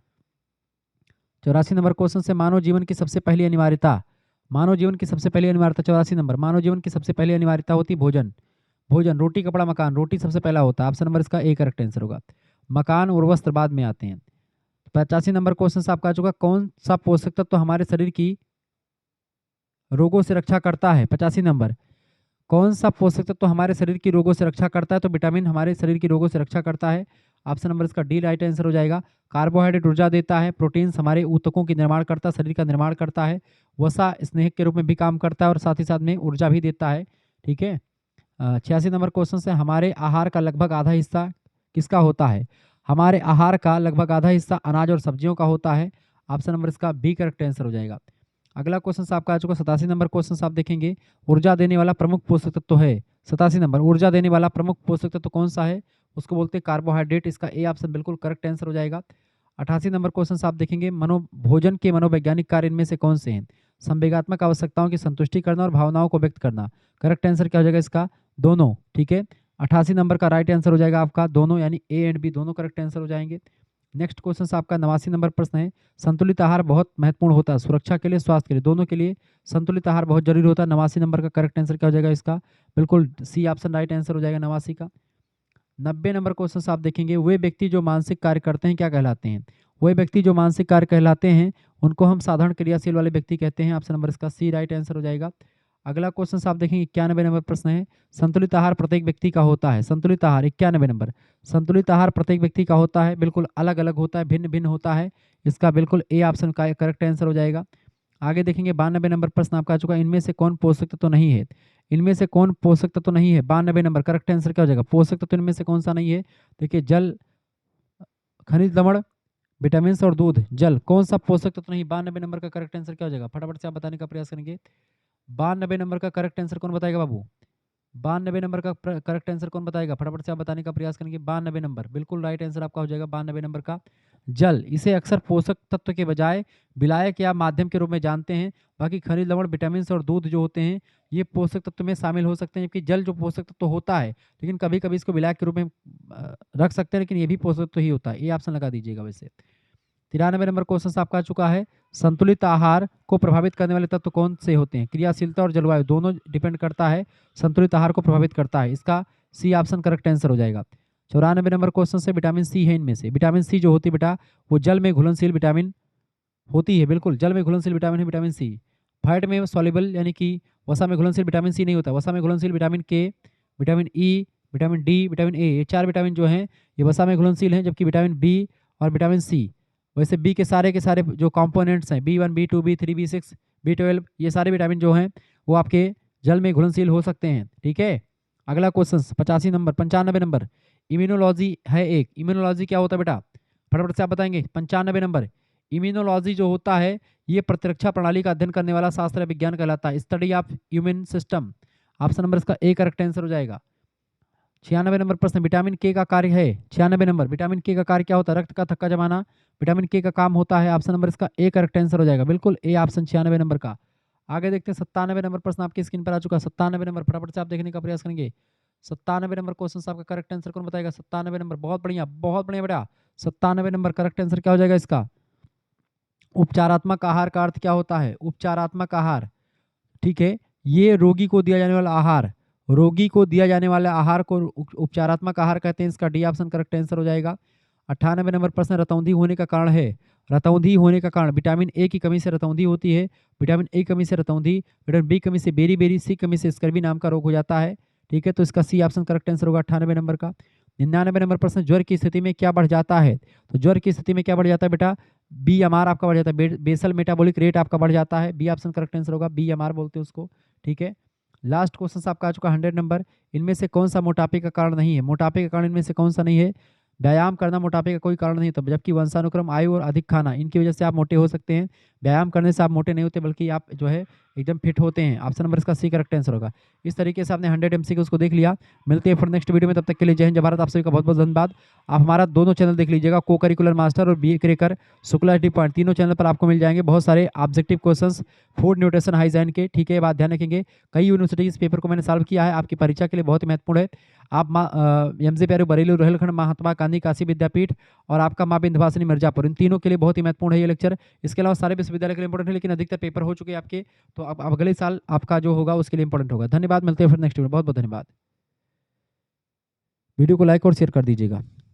84 नंबर क्वेश्चन से, मानव जीवन की सबसे पहली अनिवार्यता, मानव जीवन की सबसे पहली अनिवार्यता 84 नंबर, मानव जीवन की सबसे पहली अनिवार्यता होती है भोजन। भोजन, रोटी, कपड़ा, मकान। रोटी सबसे पहला होता है, ऑप्शन नंबर इसका ए करेक्ट आंसर होगा। मकान और वस्त्र बाद में आते हैं। 85 नंबर क्वेश्चन से आपका आ चुका, कौन सा पोषक तत्व तो हमारे शरीर की रोगों से रक्षा करता है? 85 नंबर, कौन सा पोषक तत्व तो हमारे शरीर की रोगों से रक्षा करता है? तो विटामिन हमारे शरीर की रोगों से रक्षा करता है, ऑप्शन नंबर इसका डी राइट आंसर हो जाएगा। कार्बोहाइड्रेट ऊर्जा देता है, प्रोटीन्स हमारे ऊतकों की निर्माण करता है, शरीर का निर्माण करता है, वसा स्नेहक के रूप में भी काम करता है और साथ ही साथ में ऊर्जा भी देता है, ठीक है। 86 नंबर क्वेश्चन से, हमारे आहार का लगभग आधा हिस्सा किसका होता है? हमारे आहार का लगभग आधा हिस्सा अनाज और सब्जियों का होता है, ऑप्शन नंबर इसका बी करेक्ट आंसर हो जाएगा। अगला क्वेश्चन आपका आ चुका 87 नंबर क्वेश्चन आप देखेंगे, ऊर्जा देने वाला प्रमुख पोषक तत्व है। 87 नंबर, ऊर्जा देने वाला प्रमुख पोषक तत्व कौन सा है? उसको बोलते हैं कार्बोहाइड्रेट, इसका ए ऑप्शन बिल्कुल करेक्ट आंसर हो जाएगा। 88 नंबर क्वेश्चन आप देखेंगे, भोजन के मनोवैज्ञानिक कार्य इनमें से कौन से हैं? संवेगात्मक आवश्यकताओं की संतुष्टि करना और भावनाओं को व्यक्त करना। करेक्ट आंसर क्या हो जाएगा इसका? दोनों, ठीक है। 88 नंबर का राइट आंसर हो जाएगा आपका दोनों, यानी ए एंड बी दोनों करेक्ट आंसर हो जाएंगे। नेक्स्ट क्वेश्चन आपका 89 नंबर प्रश्न है, संतुलित आहार बहुत महत्वपूर्ण होता है सुरक्षा के लिए, स्वास्थ्य के लिए, दोनों के लिए संतुलित आहार बहुत जरूरी होता है। 89 नंबर का करेक्ट आंसर क्या हो जाएगा इसका? बिल्कुल सी ऑप्शन राइट आंसर हो जाएगा 89 का। 90 नंबर क्वेश्चन आप देखेंगे, वे व्यक्ति जो मानसिक कार्य करते हैं क्या कहलाते हैं? वे व्यक्ति जो मानसिक कार्य कहलाते हैं उनको हम साधारण क्रियाशील वाले व्यक्ति कहते हैं। ऑप्शन नंबर इसका सी राइट आंसर हो जाएगा। अगला क्वेश्चन आप देखेंगे 91 नंबर प्रश्न है, संतुलित आहार प्रत्येक व्यक्ति का होता है। संतुलित आहार 91 नंबर, संतुलित आहार प्रत्येक व्यक्ति का होता है, बिल्कुल अलग अलग होता है, भिन्न भिन्न होता है। इसका बिल्कुल ए ऑप्शन का करेक्ट आंसर हो जाएगा। आगे देखेंगे 92 नंबर प्रश्न आपका आ चुका है, इनमें से कौन पोषक तत्व तो नहीं है? इनमें से कौन पोषक तत्व तो नहीं है? 92 नंबर करेक्ट आंसर क्या हो जाएगा? पोषक तत्व इनमें से कौन सा नहीं है? देखिए जल, खनिज लवण, विटामिन और दूध। जल कौन सा पोषक तत्व नहीं? 92 नंबर का करेक्ट आंसर क्या हो जाएगा? फटाफट से आप बताने का प्रयास करेंगे। 92 नंबर का करेक्ट आंसर कौन बताएगा बाबू? 92 नंबर का करेक्ट आंसर कौन बताएगा? फटाफट से आप बताने का प्रयास करेंगे। 92 नंबर बिल्कुल राइट आंसर आपका हो जाएगा 92 नंबर का जल। इसे अक्सर पोषक तत्व के बजाय विलायक या माध्यम के रूप में जानते हैं। बाकी खनिज लवण, विटामिन और दूध जो होते हैं ये पोषक तत्व में शामिल हो सकते हैं, जबकि जल जो पोषक तत्व होता है, लेकिन कभी कभी इसको विलायक के रूप में रख सकते हैं, लेकिन ये भी पोषक तत्व ही होता है। ये ऑप्शन लगा दीजिएगा। वैसे 93 नंबर क्वेश्चन आपका आ चुका है, संतुलित आहार को प्रभावित करने वाले तत्व कौन से होते हैं? क्रियाशीलता और जलवायु दोनों डिपेंड करता है, संतुलित आहार को प्रभावित करता है। इसका सी ऑप्शन करेक्ट आंसर हो जाएगा। 94 नंबर क्वेश्चन से विटामिन सी है इनमें से। विटामिन सी जो होती है बेटा वो जल में घुलनशील विटामिन होती है, बिल्कुल जल में घुलनशील विटामिन है विटामिन सी। फैट में सॉल्युबल यानी कि वसा में घुलनशील विटामिन सी नहीं होता। वसा में घुलनशील विटामिन के, vitamin E, vitamin D, vitamin A, ये 4 विटामिन जो हैं ये वसा में घुलनशील हैं, जबकि विटामिन बी और विटामिन सी, वैसे बी के सारे जो कंपोनेंट्स हैं B1, B2, B3, B6, B12, ये सारे विटामिन जो हैं वो आपके जल में घुलनशील हो सकते हैं। ठीक है। अगला क्वेश्चन 95 नंबर, इम्यूनोलॉजी है एक। इम्यूनोलॉजी क्या होता है बेटा? फटाफट से आप बताएंगे। 95 नंबर, इम्यूनोलॉजी जो होता है ये प्रतिरक्षा प्रणाली का अध्ययन करने वाला शास्त्र विज्ञान कहलाता है। Study of immune system. Option number इसका ए करेक्ट आंसर हो जाएगा। 96 नंबर प्रश्न, विटामिन के का कार्य है। 96 नंबर, विटामिन के का कार्य क्या होता है? रक्त का थक्का जमाना विटामिन के का काम होता है। ऑप्शन नंबर इसका ए करेक्ट आंसर हो जाएगा, बिल्कुल ए ऑप्शन 96 नंबर का। आगे देखते हैं 97 नंबर प्रश्न आपकी स्क्रीन पर आ चुका है। 97 नंबर फटाफट से आप देखने का प्रयास करेंगे। 97 नंबर क्वेश्चन आपका करेक्ट आंसर कौन बताएगा? 97 नंबर, बहुत बढ़िया बेटा। 97 नंबर करेक्ट आंसर क्या हो जाएगा इसका? उपचारात्मक आहार का अर्थ क्या होता है? उपचारात्मक आहार, ठीक है, ये रोगी को दिया जाने वाला आहार, रोगी को दिया जाने वाले आहार को उपचारात्मक आहार कहते हैं। इसका डी ऑप्शन करेक्ट आंसर हो जाएगा। 98 नंबर प्रश्न, रतौंधी होने का कारण है। रतौंधी होने का कारण, विटामिन ए की कमी से रतौंधी होती है। विटामिन ए कमी से रतौंधी, विटामिन बी कमी से बेरी, सी कमी से स्कर्वी नाम का रोग हो जाता है। ठीक है, तो इसका सी ऑप्शन करेक्ट आंसर होगा 98 नंबर का। 99 नंबर प्रश्न, ज्वर की स्थिति में क्या बढ़ जाता है? तो ज्वर की स्थिति में क्या बढ़ जाता है बेटा? BMR आपका बढ़ जाता है, बेसल मेटाबॉलिक रेट आपका बढ़ जाता है। बी ऑप्शन करेक्ट आंसर होगा, BMR बोलते हैं उसको। ठीक है। लास्ट क्वेश्चन आपका आ चुका 100 नंबर, इनमें से कौन सा मोटापे का कारण नहीं है? मोटापे का कारण इनमें से कौन सा नहीं है? व्यायाम करना मोटापे का कोई कारण नहीं, तब जबकि वंशानुक्रम, आयु और अधिक खाना, इनकी वजह से आप मोटे हो सकते हैं। व्यायाम करने से आप मोटे नहीं होते, बल्कि आप जो है एकदम फिट होते हैं। ऑप्शन नंबर इसका सी करेक्ट आंसर होगा। इस तरीके से आपने 100 MCQ को देख लिया। मिलते हैं फिर नेक्स्ट वीडियो में, तब तक के लिए जय हिंद जय भारत। आप सभी का बहुत बहुत धन्यवाद। आप हमारा दोनों चैनल देख लीजिएगा, को करिकुलर मास्टर और BA cracker Shukla D point, तीनों चैनल पर आपको मिल जाएंगे बहुत सारे objective questions food nutrition hygiene के। ठीक है, बात ध्यान रखेंगे, कई यूनिवर्सिटी इस पेपर को मैंने सॉल्व किया है, आपकी परीक्षा के लिए बहुत ही महत्वपूर्ण है। आप MJ प्यारे बरेली रोहिलखंड महात्मा गांधी काशी विद्यापीठ और आपका माँ विंध्यवासिनी मिर्जापुर, इन तीनों के लिए बहुत ही महत्वपूर्ण है ये लेक्चर। इसके अलावा सारे विश्वविद्यालय के लिए इंपॉर्टेंट है, लेकिन अधिकतर पेपर हो चुके हैं आपके, तो अब अगले साल आपका जो होगा उसके लिए इंपॉर्टेंट होगा। धन्यवाद, मिलते हैं फिर नेक्स्ट वीडियो। बहुत बहुत धन्यवाद। वीडियो को लाइक और शेयर कर दीजिएगा।